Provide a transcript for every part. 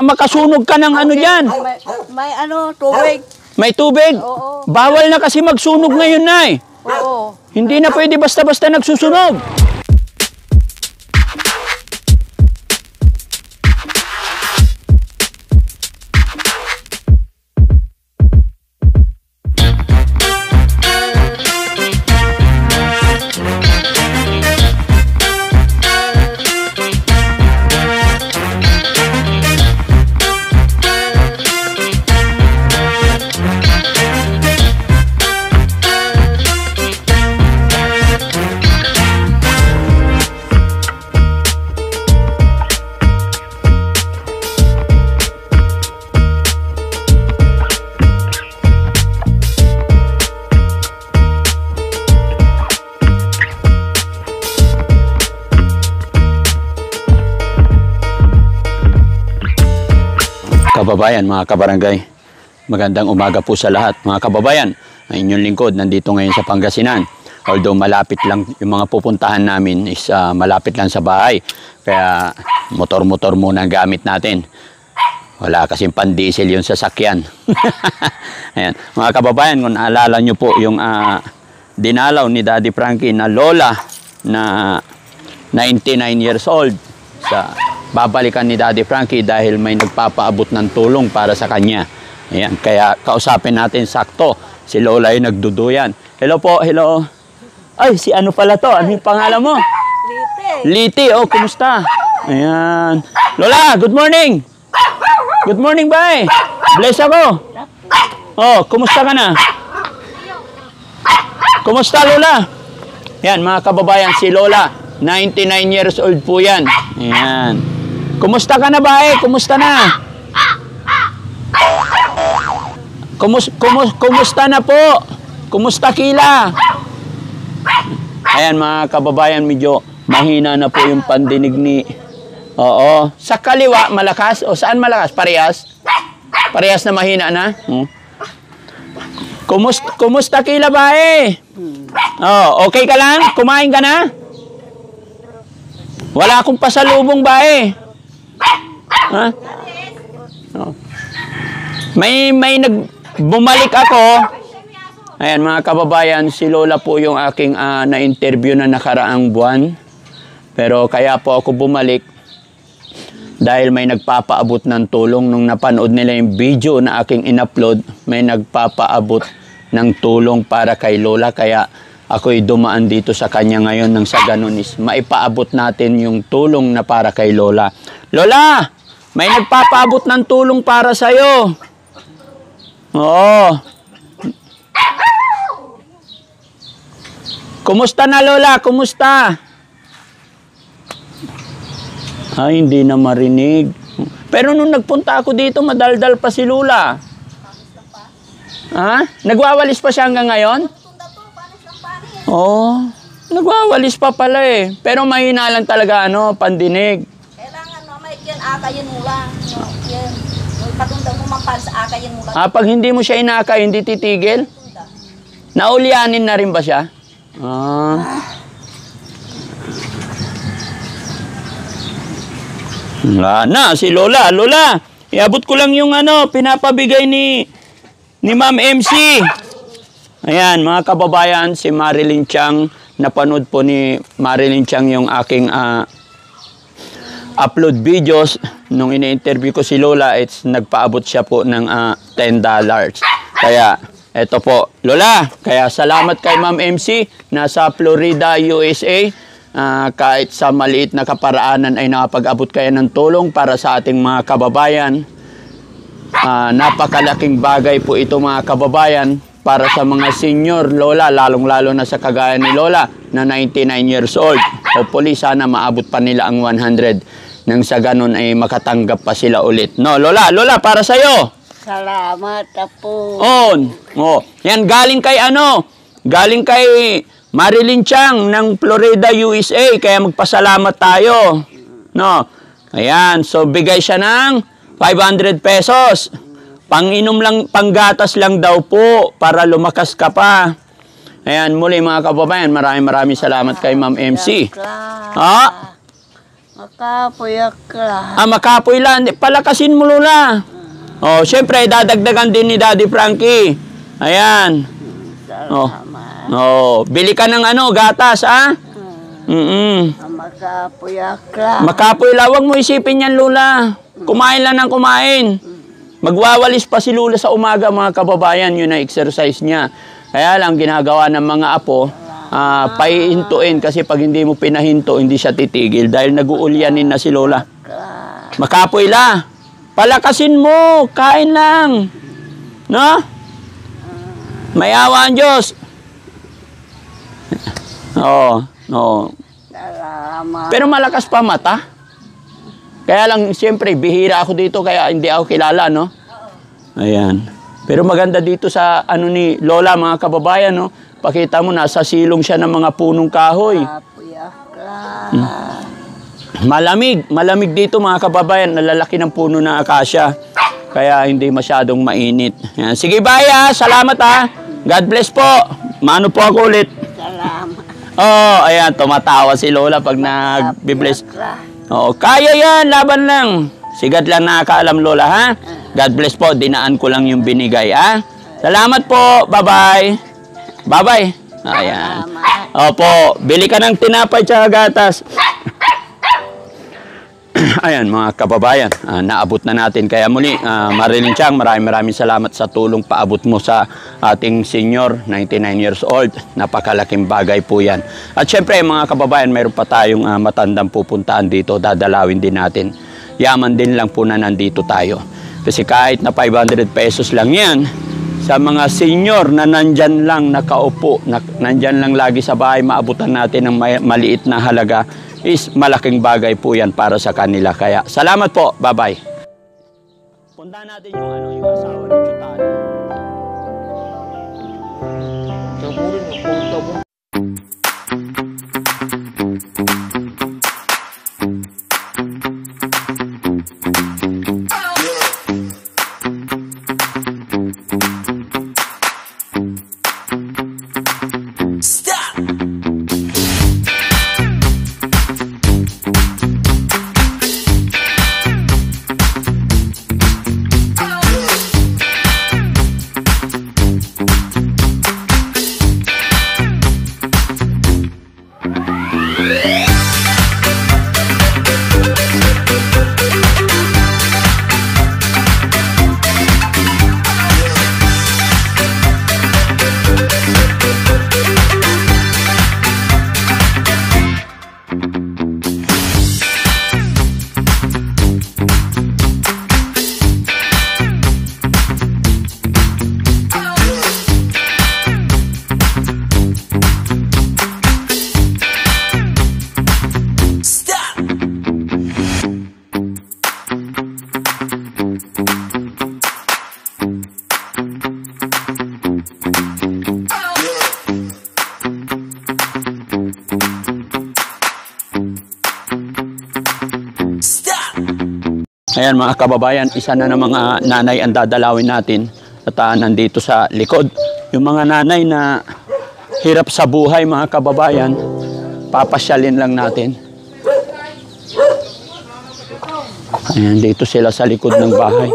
Makasunog ka ng ano dyan. May ano, tubig. May tubig? Oo. Bawal na kasi magsunog ngayon, Nay. Oo. Hindi na pwede basta-basta nagsusunog. Kababayan, mga kabarangay, magandang umaga po sa lahat. Mga kababayan, ang inyong lingkod nandito ngayon sa Pangasinan. Although malapit lang yung mga pupuntahan namin is malapit lang sa bahay. Kaya motor-motor muna ang gamit natin. Wala kasing pan-diesel yung sasakyan. Ayan. Mga kababayan, kung naalala nyo po yung dinalaw ni Daddy Frankie na lola na 99 years old sa babalikan ni Daddy Frankie dahil may nagpapaabot ng tulong para sa kanya. Ayan, kaya kausapin natin sakto. Si Lola yung nagduduyan. Hello po, hello. Ay, si ano pala to? Ano yung pangalan mo? Liti. Liti, oh, kumusta? Ayan. Lola, good morning. Good morning, bye. Bless ako. Oh, kumusta ka na? Kumusta, Lola? Yan, mga kababayan, si Lola, 99 years old po yan. Ayan. Kumusta ka na ba Kumusta na? Kumusta na po? Kumusta kila? Ayan mga kababayan, medyo mahina na po yung pandinig ni... Oo. Sa kaliwa, malakas? O saan malakas? Parehas? Parehas na mahina na? Kumusta kila ba Oh, okay ka lang? Kumain ka na? Wala akong pasalubong ba Ha? Oh. May bumalik ako. Ayan mga kababayan, si Lola po yung aking na-interview na nakaraang buwan. Pero kaya po ako bumalik dahil may nagpapaabot ng tulong. Nung napanood nila yung video na aking in-upload, may nagpapaabot ng tulong para kay Lola. Kaya ako'y dumaan dito sa kanya ngayon nang sa ganun is maipaabot natin yung tulong na para kay Lola. Lola! May nagpapaabot ng tulong para sa'yo. Oo. Kumusta na, Lola? Kumusta? Ay, hindi na marinig. Pero nung nagpunta ako dito, madaldal pa si Lola. Ha? Nagwawalis pa siya hanggang ngayon? Oo. Nagwawalis pa pala Pero mahina lang talaga, pandinig. Akayin mo lang. Yan. Patunda mo mampal sa akayin mo lang. Pag hindi mo siya inaka, hindi titigil? Naulianin na rin ba siya? Wala na, si Lola. Lola, iabot ko lang yung pinapabigay ni Ma'am MC. Ayan, mga kababayan, si Marilyn Chang. Napanood po ni Marilyn Chang yung aking upload videos. Nung ina-interview ko si Lola, nagpaabot siya po ng $10. Kaya, eto po, Lola, kaya salamat kay Ma'am MC, nasa Florida, USA. Kahit sa maliit na kaparaanan ay nakapag-abot kayo ng tulong para sa ating mga kababayan. Napakalaking bagay po ito mga kababayan para sa mga senior Lola, lalong-lalo na sa kagaya ni Lola na 99 years old. Hopefully, sana maabot pa nila ang 100 nang sa ganun ay makatanggap pa sila ulit. No, Lola, para sa'yo. Salamat po. Yan, galing kay galing kay Marilyn Chang ng Florida, USA. Kaya magpasalamat tayo. No, ayan, so bigay siya ng 500 pesos. Pang-inom lang, panggatas lang daw po para lumakas ka pa. Ayan, muli mga kababayan, maraming salamat kay Ma'am MC. Makapuyakla. Makapoy lang. Palakasin mo, Lola. Oh, syempre, dadagdagan din ni Daddy Frankie. Ayan. Salamat. Oh, bili ka ng gatas, ha? Makapuyakla. Makapoy lang. Huwag mo isipin yan, Lola. Kumain lang ng kumain. Magwawalis pa si Lola sa umaga, mga kababayan. Yun ang exercise niya. Kaya lang, ginagawa ng mga apo, pahihintuin kasi pag hindi mo pinahinto, hindi siya titigil dahil nag-uulyanin na si Lola. Makapoy la. Palakasin mo. Kain lang. No? May awa ang Diyos. Oo. No. Salamat. Pero malakas pa mata. Kaya lang, siyempre, bihira ako dito kaya hindi ako kilala, no? Ayan. Pero maganda dito sa ni Lola, mga kababayan, no? Pakita mo, nasa silong siya ng mga punong kahoy. Makapuyakla. Malamig dito, mga kababayan, nalalaki ng puno ng akasya. Kaya hindi masyadong mainit. Ayan. Sige, bye, salamat, ha. God bless po. Mano po ako ulit. Salamat. Oh, ayan, tumatawa si Lola pag nag-bless. Oo, kaya yan, laban lang. Sigat lang nakakaalam, Lola, ha? God bless po, dinaan ko lang yung binigay, ha? Salamat po, bye-bye. Bye-bye. Ayan. Opo, bili ka ng tinapay tsaka gatas. Ayan, mga kababayan, naabot na natin. Kaya muli, Marilyn Chang, maraming salamat sa tulong paabot mo sa ating senior, 99 years old. Napakalaking bagay po yan. At syempre, mga kababayan, mayroon pa tayong matandang pupuntaan dito. Dadalawin din natin. Yaman din lang po na nandito tayo. Kasi kahit na 500 pesos lang yan, sa mga senior na nandyan lang nakaupo, nandyan lang lagi sa bahay, maabutan natin ng maliit na halaga, is malaking bagay po yan para sa kanila. Kaya salamat po. Bye-bye. Punta natin yung asawa ni Chutano. Ayan, mga kababayan, isa na ng mga nanay ang dadalawin natin at nandito sa likod. Yung mga nanay na hirap sa buhay, mga kababayan, papasyalin lang natin. Ayan, dito sila sa likod ng bahay.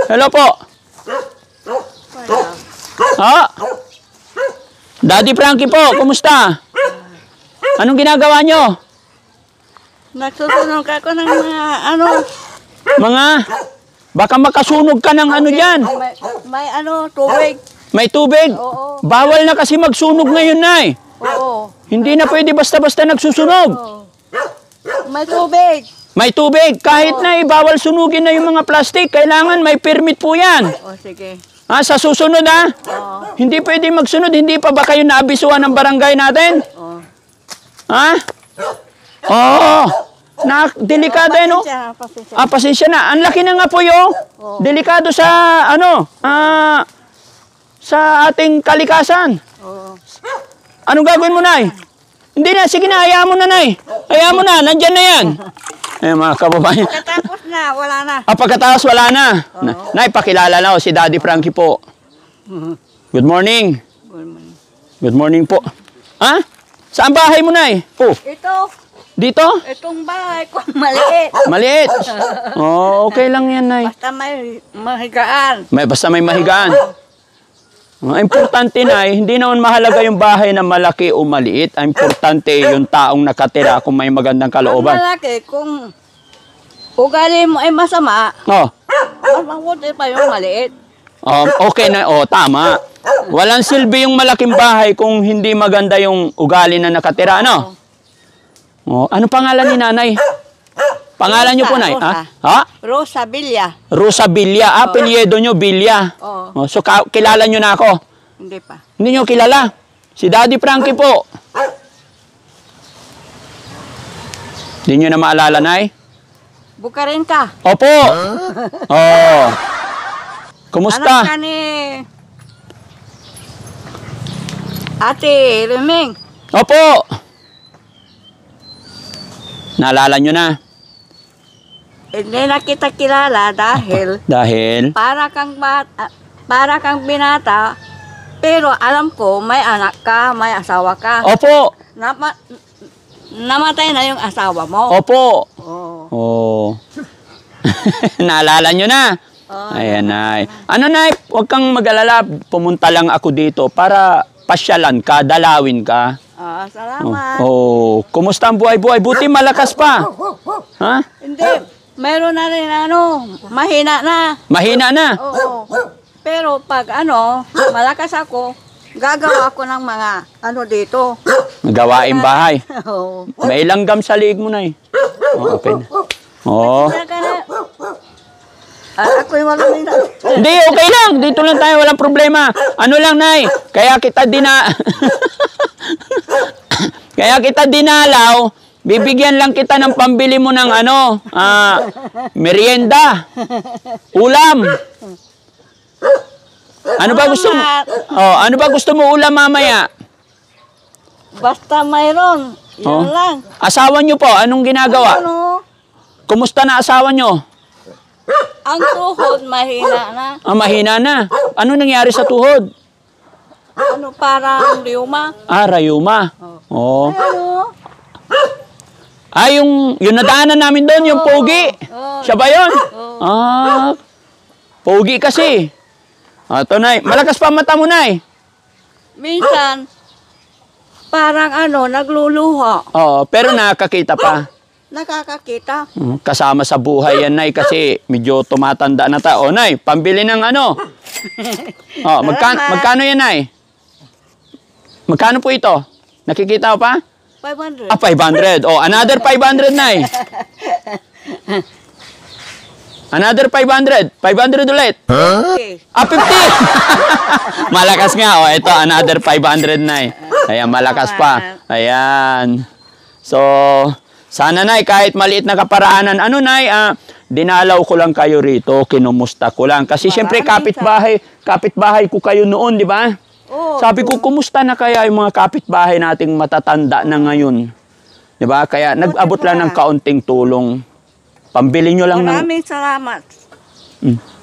Hello po. Daddy Frankie po, kumusta? Anong ginagawa nyo? Nagsusunog ako ng mga Baka makasunog ka ng dyan. may tubig. May tubig? Oo. Bawal na kasi magsunog ngayon, Nay. Oo. Hindi na pwede basta-basta nagsusunog. Oo. May tubig. May tubig. Kahit na bawal sunugin na yung mga plastic, kailangan may permit po yan. O, sige. Sa susunod, Oo. Hindi pwede magsunod. Hindi pa ba kayo naabisuhan ng barangay natin? Oo. Oo. Delikado no? Pasensya. Pasensya na. Ang laki na nga po yung delikado sa, sa ating kalikasan. Oo. Anong gagawin mo, Nay? Hindi na. Sige na, hayaan mo na, Nay. Hayaan mo na. Nandyan na yan. Mga kababayan. Katapos na, wala na. Pagkatapos, wala na. Nay, pakilala na si Daddy Frankie po. Good morning. Good morning. Good morning po. Ha? Saan bahay mo, Nay? Oh, Ito, dito? itong bahay ko, maliit. Maliit. Oh, okay lang yan, Nay. Basta may mahigaan. Basta may mahigaan. Ang importante, Nay, hindi naman mahalaga yung bahay na malaki o maliit. Ang importante yung taong nakatira kung may magandang Ang kalooban. malaki, kung ugali mo ay masama, Oh, mas mabuti pa yung maliit. okay na. Oh, tama. Walang silbi yung malaking bahay kung hindi maganda yung ugali na nakatira, ano? Oh, ano pangalan ni Nanay? Pangalan niyo po, Nay? Rosa. Ha? Rosa Villa. Rosa Villa. Apelyido niyo, Villa. Oo, So, kilala niyo na ako? hindi pa. Hindi niyo kilala? Si Daddy Frankie po. Hindi niyo na maalala, Nay? Buka rin ka. Opo. Oh. Anak Kumusta? ka ni Ate Reming. Opo. Naalala niyo na? Hindi na kita kilala dahil Dahil? para kang binata, pero alam ko may anak ka, may asawa ka. Opo. Namatay na yung asawa mo. Opo. Oo. Oh. Naalala niyo na? Oh, Ayan, Nay. Ano, Nay? Huwag kang mag-alala. Pumunta lang ako dito para pasyalan ka, dalawin ka. Salamat. Oh, kumusta ang buhay-buhay? Buti malakas pa. Ha? Hindi, meron na rin mahina na. Mahina na. Oo. Pero pag malakas ako, gagawa ako ng mga dito. Gawain bahay. Oo. May langgam sa liig mo, Nay. Oh, okay na. Oh. Ako'y marunong na. Hindi, okay lang. Dito lang tayo, walang problema. Ano lang, Nay? Kaya kita Kaya kita dinalaw, bibigyan lang kita ng pambili mo ng merienda. Ulam. Ano ba gusto mo? Oh, ano ba gusto mo ulam mamaya? Basta mayroon. Yun Oh. lang. Asawa niyo po, anong ginagawa? Kumusta na asawa niyo? Ang tuhod, mahina na. Mahina na. Ano nangyari sa tuhod? Parang liuma. Rayuma. Oh. Ano? Yung nadaanan namin doon, yung pogi. Oo. Siya ba yun? Pogi kasi. Ito, Nay. Malakas pa mata mo, Nay. Minsan, parang nagluluha. Oo, pero nakakita pa. Nakakakita. Kasama sa buhay yan, Nay, kasi medyo tumatanda na ta. O, Nay, pambili ng magkano yan, Nay? Magkano po ito? Nakikita mo pa? 500. 500. O, another 500, Nay. Another 500. 500 ulit. Okay. 50! Malakas nga. O, ito, another 500, Nay. Ayan, malakas pa. Ayan. So, sana, Nay, kahit maliit na kaparaanan, Nay, dinalaw ko lang kayo rito, kinumusta ko lang. Kasi siyempre, kapitbahay ko kayo noon, di ba? Oo. Sabi ko, kumusta na kaya yung mga kapitbahay nating matatanda na ngayon? Di ba? Kaya nag-abot lang ng kaunting tulong. Pambili nyo lang Maraming salamat.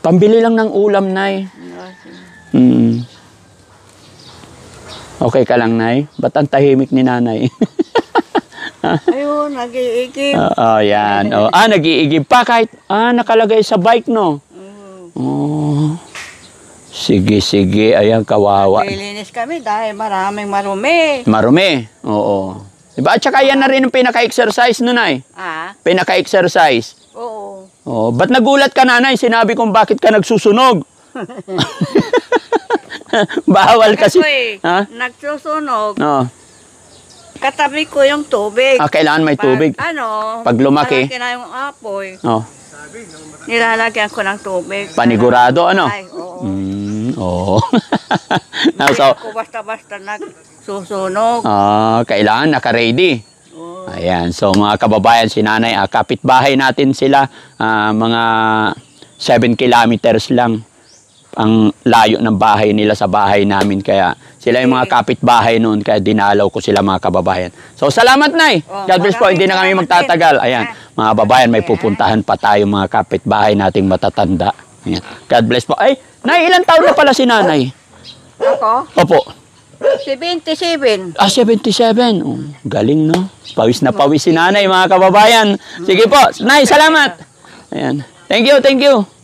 Pambili lang ng ulam, Nay. Okay ka lang, Nay? Ba't ang tahimik ni Nanay? Ayun, nag-iigib. Yan. Nag-iigib pa kahit nakalagay sa bike, no? Oh. Sige. Ayan, kawawa. Nilinis kami dahil maraming marumi. Marumi. Oo. Diba? At saka yan na rin ang pinaka-exercise, no, Nay? Pinaka-exercise. Oo. Oh, ba't nagulat ka, Nanay? Sinabi kong bakit ka nagsusunog. Bawal kasi. Ha? Nagsusunog. No. Katabi ko yung tubig. Kailangan may tubig. Pag lumaki. Malaki na yung apoy. Oh. Nilalagyan ko ng tubig. Panigurado, Ay, oo. Oo. Hindi So, ako basta-basta nagsusunog. kailangan naka-ready. Ayan. So, mga kababayan, si Nanay, kapitbahay natin sila. Mga 7 kilometers lang ang layo ng bahay nila sa bahay namin. Kaya sila yung mga kapitbahay noon. Kaya dinalaw ko sila, mga kababayan. So, salamat, Nay. God bless po. Hindi na kami magtatagal. Ayan. Mga kababayan, may pupuntahan pa tayo mga kapitbahay nating matatanda. Ayan. God bless po. Ay, Nay, ilang taon na pala si Nanay? Ako, Opo. 77. 77. Oh, galing, no? Pawis na pawis si nanay, mga kababayan. Sige po, Nay, salamat. Ayan. Thank you, thank you.